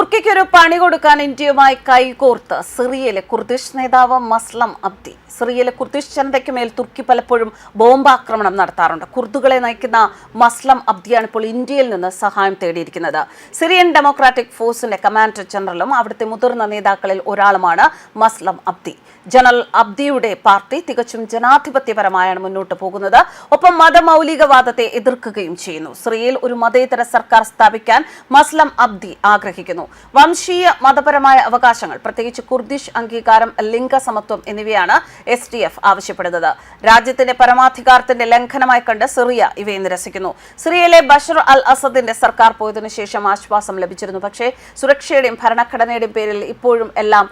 തുർക്കിക്കൊരു പണി കൊടുക്കാൻ ഇന്ത്യയുമായി കൈകോർത്ത് സിറിയയിലെ കുർദിഷ് നേതാവ് മസ്ലം അബ്ദി. സിറിയയിലെ കുർദിഷ് ജനതയ്ക്ക് മേൽ തുർക്കി പലപ്പോഴും ബോംബാക്രമണം നടത്താറുണ്ട്. കുർദുകളെ നയിക്കുന്ന മസ്ലം അബ്ദിയാണ് ഇപ്പോൾ ഇന്ത്യയിൽ നിന്ന് സഹായം തേടിയിരിക്കുന്നത്. സിറിയൻ ഡെമോക്രാറ്റിക് ഫോഴ്സിന്റെ കമാൻഡർ ജനറലും അവിടുത്തെ മുതിർന്ന നേതാക്കളിൽ ഒരാളുമാണ് മസ്ലം അബ്ദി. ജനറൽ അബ്ദിയുടെ പാർട്ടി തികച്ചും ജനാധിപത്യപരമായാണ് മുന്നോട്ട് പോകുന്നത്. ഒപ്പം മതമൗലികവാദത്തെ എതിർക്കുകയും ചെയ്യുന്നു. സിറിയയിൽ ഒരു മതേതര സർക്കാർ സ്ഥാപിക്കാൻ മസ്ലം അബ്ദി ആഗ്രഹിക്കുന്നു. വംശീയ മതപരമായ അവകാശങ്ങൾ, പ്രത്യേകിച്ച് കുർദിഷ് അംഗീകാരം, ലിംഗസമത്വം എന്നിവയാണ് SDF ആവശ്യപ്പെടുന്നത്. രാജ്യത്തിന്റെ പരമാധികാരത്തിന്റെ ലംഘനമായി കണ്ട് സിറിയ ഇവയെ നിരസിക്കുന്നു. സിറിയയിലെ ബഷർ അൽ അസദിന്റെ സർക്കാർ പോയതിനു ശേഷം ആശ്വാസം ലഭിച്ചിരുന്നു. പക്ഷേ സുരക്ഷയുടെയും ഭരണഘടനയുടെയും പേരിൽ ഇപ്പോഴും എല്ലാം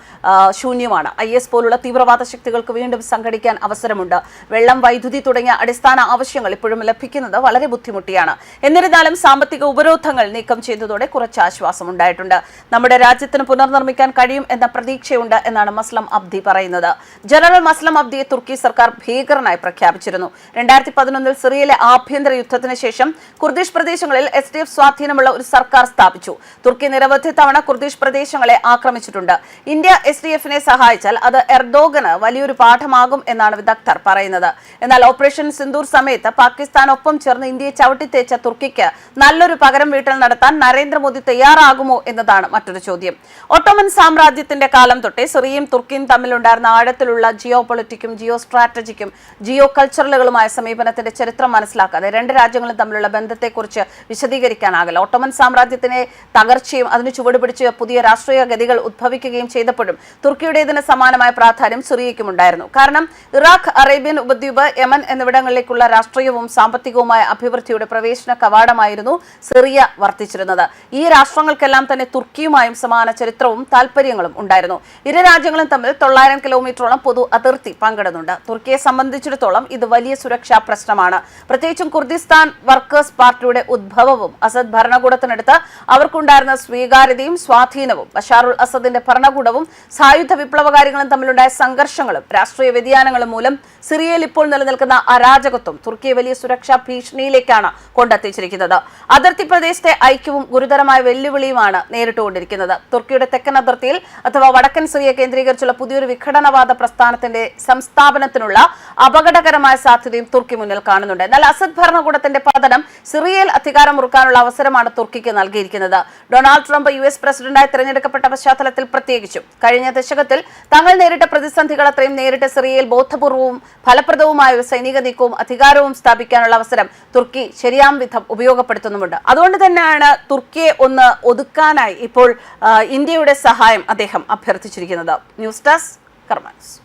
ശൂന്യമാണ്. IS പോലുള്ള തീവ്രവാദ ശക്തികൾക്ക് വീണ്ടും സംഘടിക്കാൻ അവസരമുണ്ട്. വെള്ളം, വൈദ്യുതി തുടങ്ങിയ അടിസ്ഥാന ആവശ്യങ്ങൾ ഇപ്പോഴും ലഭിക്കുന്നത് വളരെ ബുദ്ധിമുട്ടിയാണ്. എന്നിരുന്നാലും സാമ്പത്തിക ഉപരോധങ്ങൾ നീക്കം ചെയ്തതോടെ കുറച്ച് ആശ്വാസം ഉണ്ടായിട്ടുണ്ട്. നമ്മുടെ രാജ്യത്തിന് പുനർനിർമ്മിക്കാൻ കഴിയും എന്ന പ്രതീക്ഷയുണ്ട് എന്നാണ് മസ്ലം അബ്ദി പറയുന്നത്. ജനറൽ മസ്ലം അബ്ദിയെ തുർക്കി സർക്കാർ ഭീകരനായി പ്രഖ്യാപിച്ചിരുന്നു. 2011 സിറിയയിലെ ആഭ്യന്തര യുദ്ധത്തിന് ശേഷം കുർദിഷ് പ്രദേശങ്ങളിൽ SDF സ്വാധീനമുള്ള ഒരു സർക്കാർ സ്ഥാപിച്ചു. തുർക്കി നിരവധി തവണ കുർദിഷ് പ്രദേശങ്ങളെ ആക്രമിച്ചിട്ടുണ്ട്. ഇന്ത്യ SDFനെ സഹായിച്ചാൽ അത് എർദോഗന് വലിയൊരു പാഠമാകും എന്നാണ് വിദഗ്ധർ പറയുന്നത്. എന്നാൽ ഓപ്പറേഷൻ സിന്ദൂർ സമയത്ത് പാകിസ്ഥാനൊപ്പം ചേർന്ന് ഇന്ത്യയെ ചവിട്ടിത്തേച്ച തുർക്കിക്ക് നല്ലൊരു പകരം വീട്ടൽ നടത്താൻ നരേന്ദ്രമോദി തയ്യാറാകുമോ എന്നതാണ് മറ്റൊരു ചോദ്യം. ഒട്ടോമൻ സാമ്രാജ്യത്തിന്റെ കാലം തൊട്ടേ സിറിയയും തുർക്കിയും തമ്മിലുണ്ടായിരുന്ന ആഴത്തിലുള്ള ജിയോ പൊളിറ്റിക്കും ജിയോ സ്ട്രാറ്റജിക്കും ജിയോ കൾച്ചറലുകളുമായ സമീപനത്തിന്റെ ചരിത്രം മനസ്സിലാക്കാതെ രണ്ട് രാജ്യങ്ങളും തമ്മിലുള്ള ബന്ധത്തെക്കുറിച്ച് വിശദീകരിക്കാനാകില്ല. ഒട്ടോമൻ സാമ്രാജ്യത്തിനെ തകർച്ചയും അതിന് ചുവടുപിടിച്ച് പുതിയ രാഷ്ട്രീയ ഗതികൾ ഉദ്ഭവിക്കുകയും ചെയ്തപ്പോഴും തുർക്കിയുടേതിന് സമാനമായ പ്രാധാന്യം സിറിയയ്ക്കും ഉണ്ടായിരുന്നു. കാരണം ഇറാഖ്, അറേബ്യൻ ഉപദ്വീപ്, യമൻ എന്നിവിടങ്ങളിലേക്കുള്ള രാഷ്ട്രീയവും സാമ്പത്തികവുമായ അഭിവൃദ്ധിയുടെ പ്രവേശന കവാടമായിരുന്നു സിറിയ വർത്തിച്ചിരുന്നത്. ഈ രാഷ്ട്രങ്ങൾക്കെല്ലാം തന്നെ തുർക്കിയുമായും സമാന ചരിത്രവും താൽപര്യങ്ങളും ഉണ്ടായിരുന്നു. ഇരു രാജ്യങ്ങളും തമ്മിൽ 900 കിലോമീറ്ററോളം പൊതു അതിർത്തി പങ്കിടുന്നുണ്ട്. തുർക്കിയെ സംബന്ധിച്ചിടത്തോളം ഇത് വലിയ സുരക്ഷാ പ്രശ്നമാണ്. പ്രത്യേകിച്ചും കുർദിസ്ഥാൻ വർക്കേഴ്സ് പാർട്ടിയുടെ ഉദ്ഭവവും അസദ് ഭരണകൂടത്തിനടുത്ത് അവർക്കുണ്ടായിരുന്ന സ്വീകാര്യതയും സ്വാധീനവും, ബഷാറുൽ അസദിന്റെ ഭരണകൂടവും സായുധ വിപ്ലവകാരികളും തമ്മിലുണ്ടായ സംഘർഷങ്ങളും രാഷ്ട്രീയ വ്യതിയാനങ്ങളും മൂലം സിറിയയിൽ ഇപ്പോൾ നിലനിൽക്കുന്ന അരാജകത്വം തുർക്കിയെ വലിയ സുരക്ഷാ ഭീഷണിയിലേക്കാണ് കൊണ്ടെത്തിച്ചിരിക്കുന്നത്. അതിർത്തി പ്രദേശത്തെ ഐക്യവും ഗുരുതരമായ വെല്ലുവിളിയുമാണ് നേരിട്ടുകൊണ്ടിരിക്കുന്നത്. തുർക്കിയുടെ തെക്കൻ അതിർത്തിയിൽ അഥവാ വടക്കൻ സിറിയ കേന്ദ്രീകരിച്ചുള്ള പുതിയൊരു വിഘടനവാദ പ്രസ്ഥാനത്തിന്റെ സംസ്ഥാപനത്തിനുള്ള അപകടകരമായ സാധ്യതയും തുർക്കി മുന്നിൽ കാണുന്നുണ്ട്. എന്നാൽ അസദ് ഭരണകൂടത്തിന്റെ പതനം സിറിയയിൽ അധികാരം മുറുക്കാനുള്ള അവസരമാണ് തുർക്കിക്ക് നൽകിയിരിക്കുന്നത്. ഡൊണാൾഡ് ട്രംപ് US പ്രസിഡന്റായി തിരഞ്ഞെടുക്കപ്പെട്ട പശ്ചാത്തലത്തിൽ പ്രത്യേകിച്ചും കഴിഞ്ഞ ദശകത്തിൽ തങ്ങൾ നേരിട്ട പ്രതിസന്ധികൾ അത്രയും നേരിട്ട് സിറിയയിൽ ബോധപൂർവവും ഫലപ്രദവുമായ ഒരു സൈനിക നീക്കവും അധികാരവും സ്ഥാപിക്കാനുള്ള അവസരം തുർക്കി ശരിയാം വിധം ഉപയോഗപ്പെടുത്തുന്നുമുണ്ട്. അതുകൊണ്ട് തന്നെയാണ് തുർക്കിയെ ഒന്ന് ഒതുക്കാനായി ഇപ്പോൾ ഇന്ത്യയുടെ സഹായം അദ്ദേഹം അഭ്യർത്ഥിച്ചിരിക്കുന്നത്. ന്യൂസ് ഡെസ്ക് കർമ്മ ന്യൂസ്.